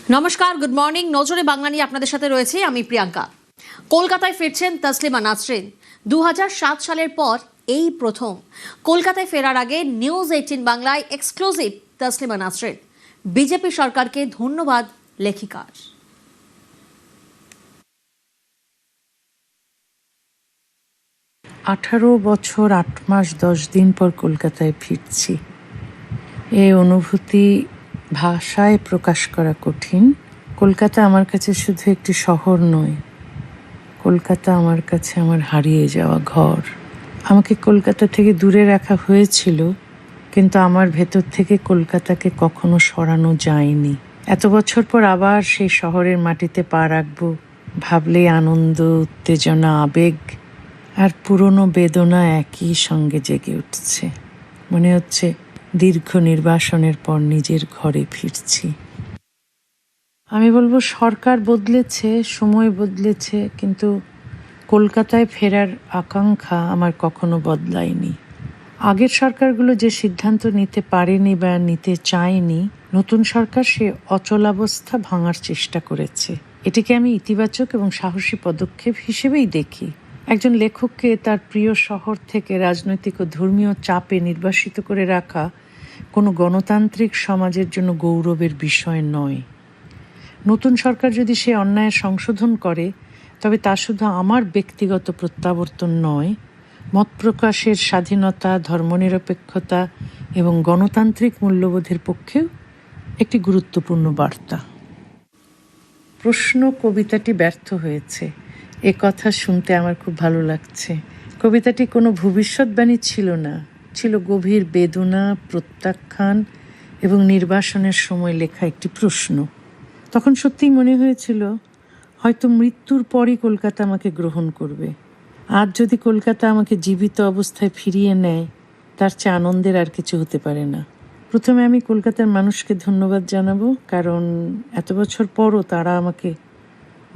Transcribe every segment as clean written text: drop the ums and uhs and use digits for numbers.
নমস্কার, good morning. নজরে বাংলা নিয়ে আপনাদের সাথে রয়েছে আমি প্রিয়াঙ্কা। কলকাতায় ফিরছেন তসলিমা নাসরিন। 2007 সালের পর এই প্রথম কলকাতায় ফেরার আগে নিউজ 18 বাংলায় এক্সক্লুসিভ তসলিমা নাসরিন। বিজেপি সরকারকে ধন্যবাদ লেখিকার। 18 বছর 8 মাস 10 দিন পর কলকাতায় ফিরছি। এই অনুভূতি ভাষায় প্রকাশ করা কঠিন। কলকাতা আমার কাছে শুধু একটি শহর নয়, কলকাতা আমার কাছে আমার হারিয়ে যাওয়া ঘর। আমাকে কলকাতা থেকে দূরে রাখা হয়েছিল, কিন্তু আমার ভেতর থেকে কলকাতাকে কখনো সরানো যায়নি। এত বছর পর আবার সেই শহরের মাটিতে পা রাখবো ভাবলেই আনন্দ, উত্তেজনা, আবেগ আর পুরনো বেদনা একই সঙ্গে জেগে উঠছে। মনে হচ্ছে দীর্ঘ নির্বাসনের পর নিজের ঘরে ফিরছি। আমি বলবো সরকার বদলেছে, সময় বদলেছে, কিন্তু কলকাতায় ফেরার আকাঙ্ক্ষা আমার কখনো বদলায়নি। আগের সরকারগুলো যে সিদ্ধান্ত নিতে পারেনি বা নিতে চায়নি, নতুন সরকার সে অচলাবস্থা ভাঙার চেষ্টা করেছে। এটিকে আমি ইতিবাচক এবং সাহসী পদক্ষেপ হিসেবেই দেখি। একজন লেখককে তার প্রিয় শহর থেকে রাজনৈতিক ও ধর্মীয় চাপে নির্বাসিত করে রাখা কোনো গণতান্ত্রিক সমাজের জন্য গৌরবের বিষয় নয়। নতুন সরকার যদি সে অন্যায় সংশোধন করে, তবে তা শুধু আমার ব্যক্তিগত প্রত্যাবর্তন নয়, মত প্রকাশের স্বাধীনতা, ধর্মনিরপেক্ষতা এবং গণতান্ত্রিক মূল্যবোধের পক্ষেও একটি গুরুত্বপূর্ণ বার্তা। প্রশ্ন কবিতাটি ব্যর্থ হয়েছে, এ কথা শুনতে আমার খুব ভালো লাগছে। কবিতাটি কোনো ভবিষ্যৎবাণী ছিল না, ছিল গভীর বেদনা, প্রত্যাখ্যান এবং নির্বাসনের সময় লেখা একটি প্রশ্ন। তখন সত্যিই মনে হয়েছিল হয়তো মৃত্যুর পরই কলকাতা আমাকে গ্রহণ করবে। আজ যদি কলকাতা আমাকে জীবিত অবস্থায় ফিরিয়ে নেয়, তার চেয়ে আনন্দের আর কিছু হতে পারে না। প্রথমে আমি কলকাতার মানুষকে ধন্যবাদ জানাবো, কারণ এত বছর পরও তারা আমাকে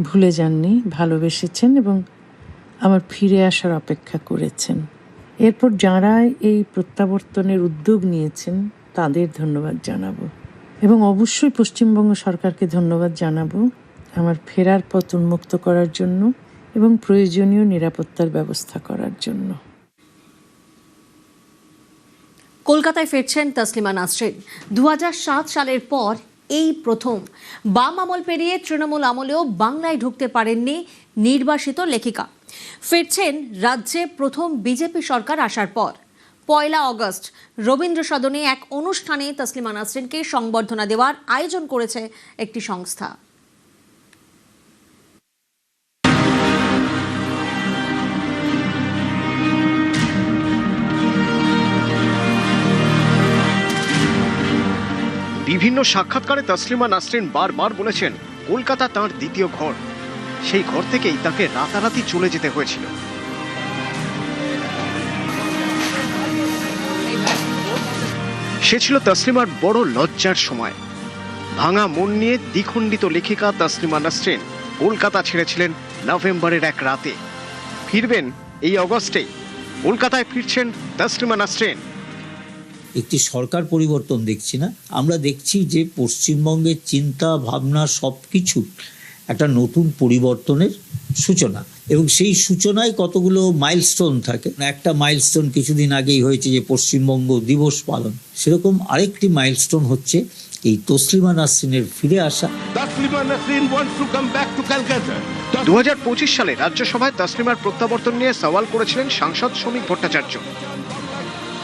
ভুলে যাননি, ভালোবেসেছেন এবং আমার ফিরে আসার অপেক্ষা করেছেন। এরপর যাঁরা এই প্রত্যাবর্তনের উদ্যোগ নিয়েছেন তাদের ধন্যবাদ জানাবো এবং অবশ্যই পশ্চিমবঙ্গ সরকারকে ধন্যবাদ জানাবো আমার ফেরার পথ উন্মুক্ত করার জন্য এবং প্রয়োজনীয় নিরাপত্তার ব্যবস্থা করার জন্য। কলকাতায় ফিরছেন তসলিমা নাসরিন। 2007 সালের পর এই প্রথম বাম আমল পেরিয়ে তৃণমূল আমলেও বাংলায় ঢুকতে পারেননি নির্বাসিত লেখিকা। ফিরছেন রাজ্যে প্রথম বিজেপি সরকার আসার পর। 1 আগস্ট রবীন্দ্র সদনে এক অনুষ্ঠানে তসলিমা নাসরিনকে সংবর্ধনা দেওয়ার আয়োজন করেছে একটি সংস্থা। বিভিন্ন সাক্ষাৎকারে তসলিমা নাসরিন বারবার বলেছেন কলকাতা তাঁর দ্বিতীয় ঘর। সেই ঘর থেকেই তাকে রাতারাতি চলে যেতে হয়েছিল। সে ছিল তসলিমার বড় লজ্জার সময়। ভাঙা মন নিয়ে দ্বিখণ্ডিত লেখিকা তসলিমা নাসরিন কলকাতা ছেড়েছিলেন নভেম্বরের এক রাতে। ফিরবেন এই অগস্টেই। কলকাতায় ফিরছেন তসলিমা নাসরিন। একটি সরকার পরিবর্তন দেখছি না, আমরা দেখছি যে পশ্চিমবঙ্গের চিন্তা ভাবনা সব কিছু একটা নতুন পরিবর্তনের সূচনা, এবং সেই সূচনায় কতগুলো মাইলস্টোন থাকে। একটা মাইলস্টোন কিছুদিন আগেই হয়েছে যে পশ্চিমবঙ্গ দিবস পালন, সেরকম আরেকটি মাইলস্টোন হচ্ছে এই তসলিমা নাসরিনের ফিরে আসা। 2025 সালে রাজ্যসভায় তসলিমার প্রত্যাবর্তন নিয়ে সওয়াল করেছিলেন সাংসদ শ্রমিক ভট্টাচার্য।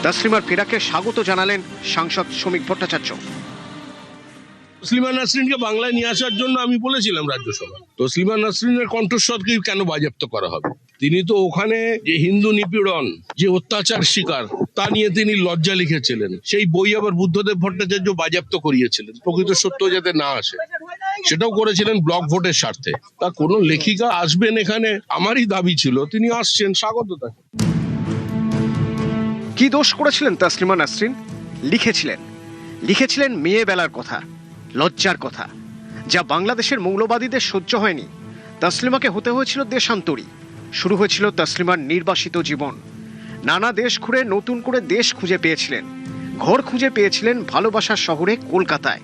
তসলিমার ফেরাকে স্বাগত জানালেন সাংসদ শ্রমিক ভট্টাচার্য। তসলিমা নাসরিনকে বাংলায় নিয়ে আসার জন্য আমি বলেছিলাম রাজ্যসভা, তসলিমা নাসরিনের কণ্ঠস্বরকে কেন বাজেয়াপ্ত করা হবে? তিনি তো ওখানে যে হিন্দু নিপীড়ন, যে অত্যাচার শিকার, তা নিয়ে তিনি লজ্জা লিখেছিলেন। সেই বই আবার বুদ্ধদেব ভট্টাচার্য বাজেয়াপ্ত করিয়েছিলেন, প্রকৃত সত্য যাতে না আসে। সেটাও করেছিলেন ব্লক ভোটের স্বার্থে। তা কোনো লেখিকা আসবেন এখানে, আমারই দাবি ছিল, তিনি আসছেন, স্বাগত তাকে। কি দোষ করেছিলেন তসলিমা নাসরিন? লিখেছিলেন মেয়ে বেলার কথা, লজ্জার কথা, যা বাংলাদেশের মৌলবাদীদের সহ্য হয়নি। তসলিমাকে হতে হয়েছিল দেশান্তরী। শুরু হয়েছিল তসলিমার নির্বাসিত জীবন। নানা দেশ ঘুরে নতুন করে দেশ খুঁজে পেয়েছিলেন, ঘর খুঁজে পেয়েছিলেন ভালোবাসার শহরে কলকাতায়।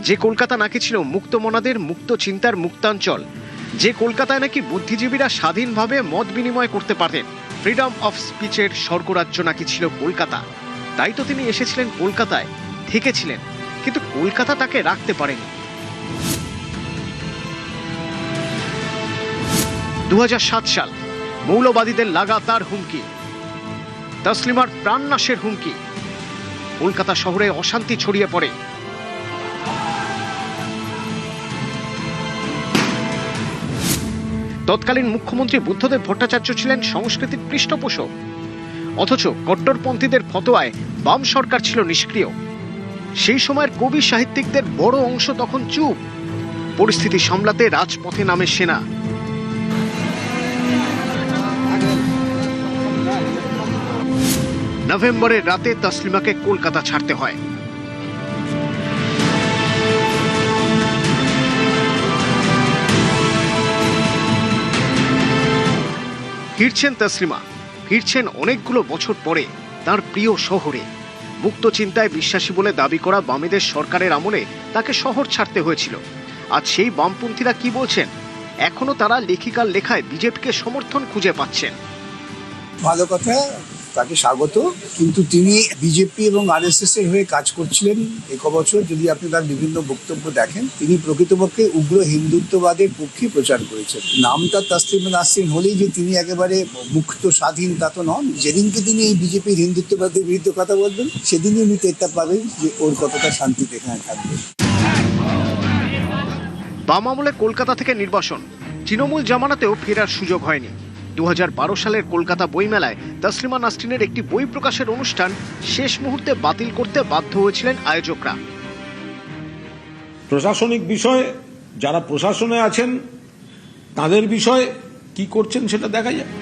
যে কলকাতা নাকি ছিল মুক্ত মনাদের, মুক্ত চিন্তার মুক্তাঞ্চল, যে কলকাতায় নাকি বুদ্ধিজীবীরা স্বাধীনভাবে মত বিনিময় করতে পারতেন, ফ্রিডম অফ স্পিচের স্বর্গরাজ্য নাকি ছিল কলকাতা। তাই তো তিনি এসেছিলেন কলকাতায়, থেকেছিলেন, কিন্তু কলকাতা তাকে রাখতে পারেনি। 2007 সাল, মৌলবাদীদের লাগাতার হুমকি, তসলিমার প্রাণনাশের হুমকি, কলকাতা শহরে অশান্তি ছড়িয়ে পড়ে। তৎকালীন মুখ্যমন্ত্রী বুদ্ধদেব ভট্টাচার্য ছিলেন সংস্কৃতির পৃষ্ঠপোষক, অথচ কট্টরপন্থীদের ফতোয়ায় বাম সরকার ছিল নিষ্ক্রিয়। সেই সময়ের কবি সাহিত্যিকদের বড় অংশ তখন চুপ। পরিস্থিতি সামলাতে রাজপথে নামে সেনা। নভেম্বরের রাতে তসলিমাকে কলকাতা ছাড়তে হয়। ফিরছেন তসলিমা, ফিরছেন অনেকগুলো বছর পরে তার প্রিয় শহরে। মুক্ত চিন্তায় বিশ্বাসী বলে দাবি করা বামেদের সরকারের আমলে তাকে শহর ছাড়তে হয়েছিল। আজ সেই বামপন্থীরা কি বলছেন? এখনো তারা লেখিকার লেখায় বিজেপিকে সমর্থন খুঁজে পাচ্ছেন। ভালো কথা, তাকে স্বাগত। কিন্তু তিনি বিজেপি এবং আরএসএস এর হয়ে কাজ করছিলেন এক বছর। যদি আপনি তার বিভিন্ন বক্তব্য দেখেন, তিনি প্রকৃতপক্ষে উগ্র হিন্দুত্ববাদের পক্ষে প্রচার করেছেন। নামটা তসলিমা নাসরিন হলেই যে তিনি একেবারে মুক্ত স্বাধীন তা তো নন। যেদিনকে তিনি এই বিজেপির হিন্দুত্ববাদের বিরুদ্ধে কথা বলবেন, সেদিনই উনি টেরটা পাবেন যে ওর কতটা শান্তিতে এখানে থাকবে। বাম আমলে কলকাতা থেকে নির্বাসন, তৃণমূল জামানাতেও ফেরার সুযোগ হয়নি। 2012 সালের কলকাতা বইমেলায় তসলিমা নাসরিনের একটি বই প্রকাশের অনুষ্ঠান শেষ মুহূর্তে বাতিল করতে বাধ্য হয়েছিলেন আয়োজকরা। প্রশাসনিক বিষয়ে যারা প্রশাসনে আছেন তাদের বিষয়ে কি করছেন সেটা দেখা যায়।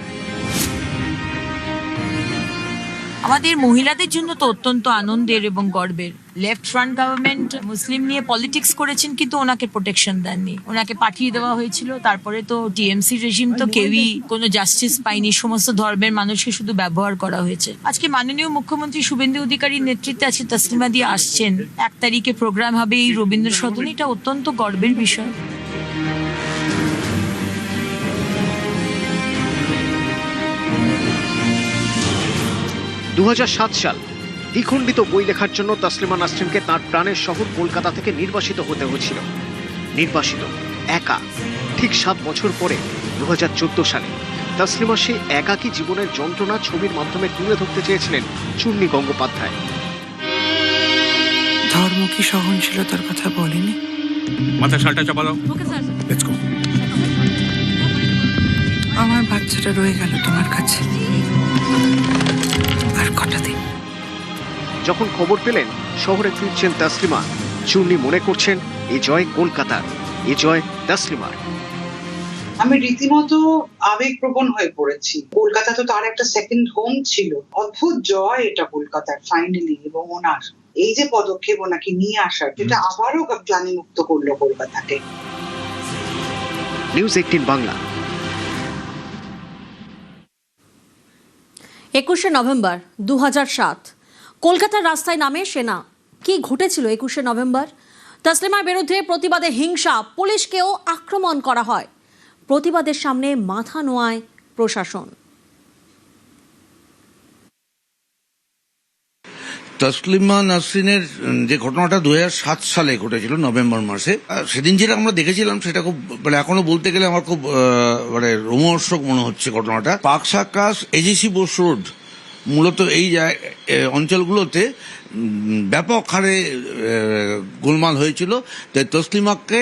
আমাদের মহিলাদের জন্য তো অত্যন্ত আনন্দের এবং গর্বের। লেফট ফ্রন্ট গভর্নমেন্ট মুসলিম নিয়ে পলিটিক্স করেছেন, কিন্তু ওনাকে প্রোটেকশন দেননি, ওনাকে পাঠিয়ে দেওয়া হয়েছিল। তারপরে তো টিএমসি রেজিম তো কেউই কোনো জাস্টিস পায়নি, সমস্ত ধর্মের মানুষকে শুধু ব্যবহার করা হয়েছে। আজকে মাননীয় মুখ্যমন্ত্রী শুভেন্দু অধিকারীর নেতৃত্বে আছে তসলিমা দিয়ে আসছেন, 1 তারিখে প্রোগ্রাম হবে এই রবীন্দ্র সদনে, এটা অত্যন্ত গর্বের বিষয়। দু 2007 সাল, দ্বিখণ্ডিত বই লেখার জন্য তসলিমা নাসরিনকে তাঁর প্রাণের শহর কলকাতা থেকে নির্বাসিত হতে হয়েছিল। নির্বাসিত একা। ঠিক 7 বছর পরে 2014 সালে তসলিমা সেই একাকী জীবনের যন্ত্রণা ছবির মাধ্যমে তুলে ধরতে চেয়েছিলেন চূর্ণী গঙ্গোপাধ্যায়। ধর্ম কি সহনশীলতার কথা বলেনি? মাথা শালটা চাপা দাও। Let's go. আমার বাচ্চাটা রয়ে গেল তোমার কাছে আর কটা দিন। যখন খবর পেলেন শহরে ফিরছেন তসলিমা, চূর্ণী মনে করছেন এ জয় কলকাতার, এ জয় তসলিমার। আমি রীতিমতো আবেগপ্রবণ হয়ে পড়েছি। কলকাতা তো তার একটা সেকেন্ড হোম ছিল। অদ্ভুত জয় এটা কলকাতার ফাইনালি। এবং ওনার এই যে পদক্ষেপ ওনাকে নিয়ে আসার, যেটা আবারও গ্লানিমুক্ত করলো কলকাতাকে। নিউজ 18 বাংলা। 21শে নভেম্বর 2007 কলকাতার রাস্তায় নামে সেনা। কি ঘটেছিল 21শে নভেম্বর? তসলিমার বিরুদ্ধে প্রতিবাদে হিংসা, পুলিশকেও আক্রমণ করা হয়। প্রতিবাদের সামনে মাথা নোয়ায় প্রশাসন। তসলিমা নাসরিনের যে ঘটনাটা 2007 সালে ঘটেছিল নভেম্বর মাসে, সেদিন যেটা আমরা দেখেছিলাম সেটা খুব এখনো বলতে গেলে আমার খুব রোমহর্ষক মনে হচ্ছে ঘটনাটা। পার্ক সার্কাস, এজিসি বোস রোড, মূলত এই অঞ্চলগুলোতে ব্যাপক হারে গোলমাল হয়েছিল। তাই তসলিমাকে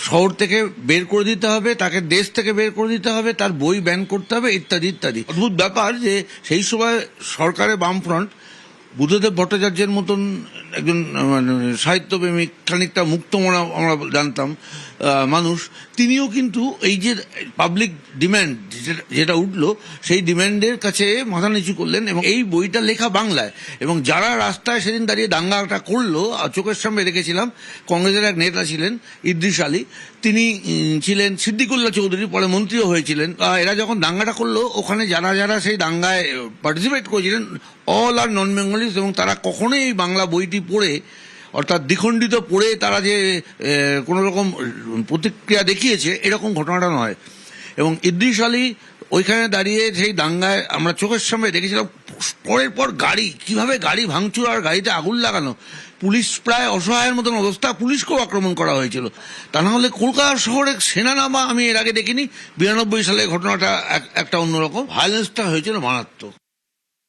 শহর থেকে বের করে দিতে হবে, তাকে দেশ থেকে বের করে দিতে হবে, তার বই ব্যান করতে হবে, ইত্যাদি ইত্যাদি। অদ্ভুত ব্যাপার যে সেই সময় সরকারের বামফ্রন্ট, বুদ্ধদেব ভট্টাচার্যের মতন একজন সাহিত্যপ্রেমিক, খানিকটা মুক্তমনা আমরা জানতাম মানুষ, তিনিও কিন্তু এই যে পাবলিক ডিম্যান্ড যেটা উঠলো, সেই ডিম্যান্ডের কাছে মাথা নিচু করলেন এবং এই বইটা লেখা বাংলায়। এবং যারা রাস্তায় সেদিন দাঁড়িয়ে দাঙ্গাটা করলো, চোখের সামনে দেখেছিলাম, কংগ্রেসের এক নেতা ছিলেন ইদ্রিস আলী, তিনি ছিলেন সিদ্দিকুল্লাহ চৌধুরী, পরে মন্ত্রীও হয়েছিলেন। এরা যখন দাঙ্গাটা করলো, ওখানে যারা যারা সেই দাঙ্গায় পার্টিসিপেট করেছিলেন অল আর নন বেঙ্গলিস, এবং তারা কখনোই এই বাংলা বইটি পড়ে অর্থাৎ দ্বিখণ্ডিত পড়ে তারা যে কোনো রকম প্রতিক্রিয়া দেখিয়েছে এরকম ঘটনাটা নয়। এবং ইদ্রিস আলী ওইখানে দাঁড়িয়ে সেই দাঙ্গায় আমরা চোখের সামনে দেখেছিলাম পরের পর গাড়ি, কিভাবে গাড়ি ভাঙচুর আর গাড়িতে আগুন লাগানো, পুলিশ প্রায় অসহায়ের মতন অবস্থা, পুলিশকেও আক্রমণ করা হয়েছিল। তা না হলে কলকাতা শহরে সেনা নামা আমি এর আগে দেখিনি। 92 সালে ঘটনাটা একটা অন্যরকম, ভায়োলেন্সটা হয়েছিল মারাত্মক।